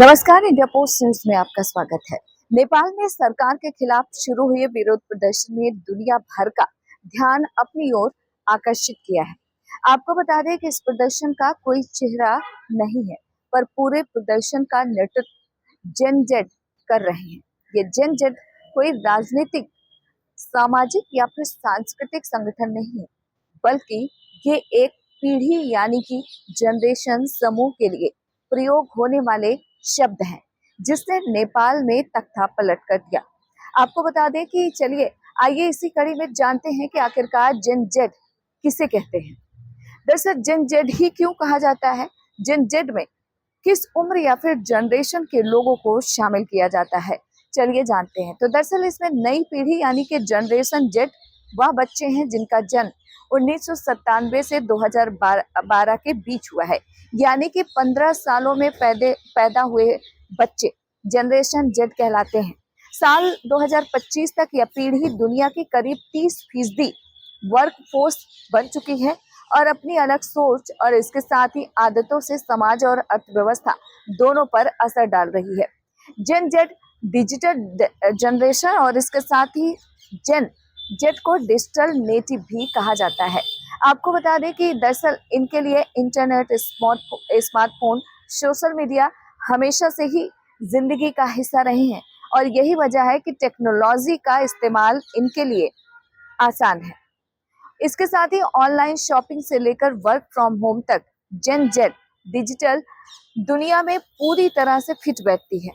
नमस्कार, India post news में आपका स्वागत है। नेपाल में सरकार के खिलाफ शुरू हुए विरोध प्रदर्शन ने दुनिया भर का ध्यान अपनी ओर आकर्षित किया है। आपको बता दें कि इस प्रदर्शन का कोई चेहरा नहीं है, पर पूरे प्रदर्शन का नेतृत्व जेन जेड कर रहे हैं। ये जेन जेड कोई राजनीतिक, सामाजिक या फिर सांस्कृतिक संगठन नहीं है, बल्कि ये एक पीढ़ी यानी कि जनरेशन समूह के लिए प्रयोग होने वाले शब्द हैं, जिसने नेपाल में तख्ता पलट कर दिया। आपको बता दें कि चलिए आइए इसी कड़ी में जानते हैं कि आखिरकार जेन जेड किसे कहते हैं। दरअसल जेन जेड ही क्यों कहा जाता है, जेन जेड में किस उम्र या फिर जनरेशन के लोगों को शामिल किया जाता है, चलिए जानते हैं। तो दरअसल इसमें नई पीढ़ी यानी कि जनरेशन जेड वह बच्चे हैं जिनका जन्म 1997 से 2012 के बीच हुआ है, यानी कि 15 सालों में पैदा हुए बच्चे जनरेशन जेड कहलाते हैं। साल 2025 तक यह पीढ़ी दुनिया की करीब 30% वर्क फोर्स बन चुकी है और अपनी अलग सोच और इसके साथ ही आदतों से समाज और अर्थव्यवस्था दोनों पर असर डाल रही है। जेन जेड डिजिटल जनरेशन और इसके साथ ही जेन जेड को डिजिटल नेटिव भी कहा जाता है। आपको बता दें कि दरअसल इनके लिए इंटरनेट, स्मार्टफोन, सोशल मीडिया हमेशा से ही जिंदगी का हिस्सा रहे हैं और यही वजह है कि टेक्नोलॉजी का इस्तेमाल इनके लिए आसान है। इसके साथ ही ऑनलाइन शॉपिंग से लेकर वर्क फ्रॉम होम तक जेन जेड डिजिटल दुनिया में पूरी तरह से फिट बैठती है।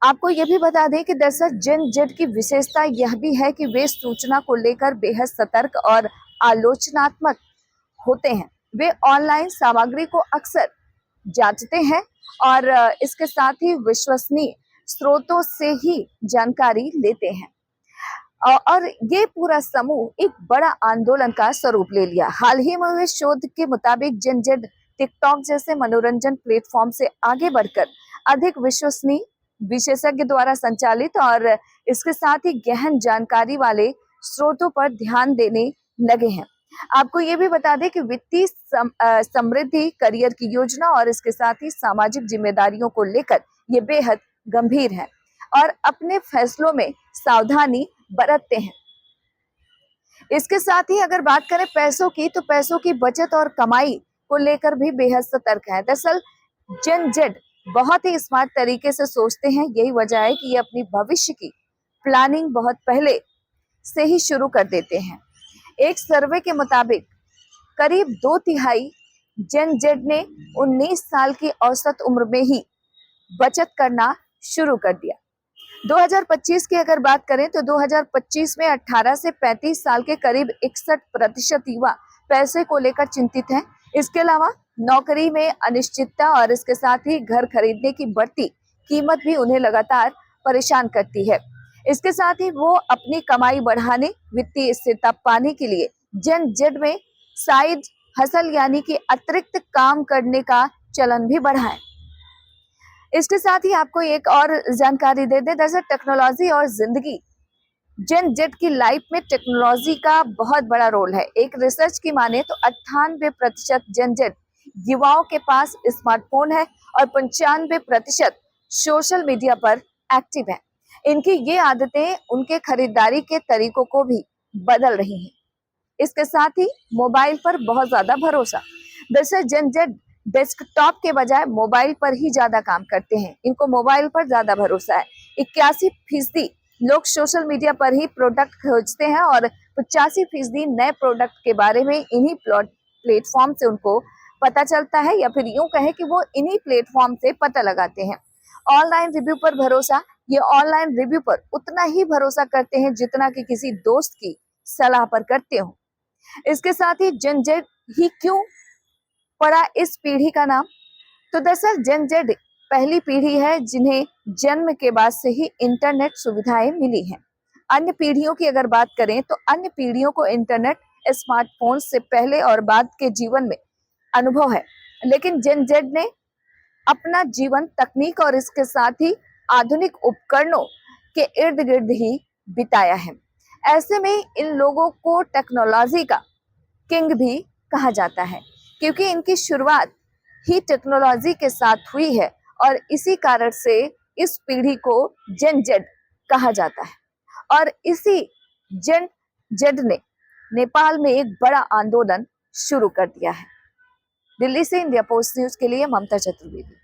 आपको यह भी बता दें कि दरअसल जेन जेड की विशेषता यह भी है कि वे सूचना को लेकर बेहद सतर्क और आलोचनात्मक होते हैं। वे ऑनलाइन सामग्री को अक्सर जांचते हैं और इसके साथ ही विश्वसनीय स्रोतों से ही जानकारी लेते हैं। और ये पूरा समूह एक बड़ा आंदोलन का स्वरूप ले लिया। हाल ही में हुए शोध के मुताबिक जेन जेड टिकटॉक जैसे मनोरंजन प्लेटफॉर्म से आगे बढ़कर अधिक विश्वसनीय, विशेषज्ञ द्वारा संचालित और इसके साथ ही गहन जानकारी वाले स्रोतों पर ध्यान देने लगे हैं। आपको ये भी बता दें कि वित्तीय समृद्धि, करियर की योजना और इसके साथ ही सामाजिक जिम्मेदारियों को लेकर ये बेहद गंभीर है और अपने फैसलों में सावधानी बरतते हैं। इसके साथ ही अगर बात करें पैसों की, तो पैसों की बचत और कमाई को लेकर भी बेहद सतर्क है। दरअसल जेन जेड बहुत ही स्मार्ट तरीके से सोचते हैं, यही वजह है कि ये अपनी भविष्य की प्लानिंग बहुत पहले से ही शुरू कर देते हैं। एक सर्वे के मुताबिक करीब 2/3 जेन जेड ने 19 साल की औसत उम्र में ही बचत करना शुरू कर दिया। 2025 की अगर बात करें तो 2025 में 18 से 35 साल के करीब 61% युवा पैसे को लेकर चिंतित हैं। इसके अलावा नौकरी में अनिश्चितता और इसके साथ ही घर खरीदने की बढ़ती कीमत भी उन्हें लगातार परेशान करती है। इसके साथ ही वो अपनी कमाई बढ़ाने, वित्तीय स्थिरता पाने के लिए जेन जेड में साइड हसल यानी कि अतिरिक्त काम करने का चलन भी बढ़ा है। इसके साथ ही आपको एक और जानकारी दे दें, दरअसल टेक्नोलॉजी और जिंदगी, जेन जेड की लाइफ में टेक्नोलॉजी का बहुत बड़ा रोल है। एक रिसर्च की माने तो 98% जेन जेड युवाओं के पास स्मार्टफोन है और 95% सोशल मीडिया पर एक्टिव है। इनकी ये आदतें उनके खरीदारी के तरीकों को भी बदल रही हैं। इसके साथ ही मोबाइल पर बहुत ज्यादा भरोसा। दरअसल जेन जेड डेस्कटॉप के बजाय मोबाइल पर ही ज्यादा काम करते हैं। इनको मोबाइल पर ज्यादा भरोसा है। 81% लोग सोशल मीडिया पर ही प्रोडक्ट खोजते हैं और 85% नए प्रोडक्ट के बारे में इन्हीं प्लेटफॉर्म से उनको पता चलता है, या फिर यूं कहें कि वो इन्हीं प्लेटफॉर्म से पता लगाते हैं। ऑनलाइन रिव्यू पर भरोसा, ये ऑनलाइन रिव्यू पर उतना ही भरोसा करते हैं जितना कि किसी दोस्त की सलाह पर करते हो। इसके साथ ही जेन जेड ही क्यों पड़ा इस पीढ़ी का नाम, तो दरअसल जेन जेड पहली पीढ़ी है जिन्हें जन्म के बाद से ही इंटरनेट सुविधाएं मिली हैं। अन्य पीढ़ियों की अगर बात करें तो अन्य पीढ़ियों को इंटरनेट, स्मार्टफोन से पहले और बाद के जीवन में अनुभव है, लेकिन जेन जेड ने अपना जीवन तकनीक और इसके साथ ही आधुनिक उपकरणों के इर्द गिर्द ही बिताया है। ऐसे में इन लोगों को टेक्नोलॉजी का किंग भी कहा जाता है, क्योंकि इनकी शुरुआत ही टेक्नोलॉजी के साथ हुई है और इसी कारण से इस पीढ़ी को जेन जेड कहा जाता है। और इसी जेन जेड ने नेपाल में एक बड़ा आंदोलन शुरू कर दिया है। दिल्ली से इंडिया पोस्ट न्यूज के लिए ममता चतुर्वेदी।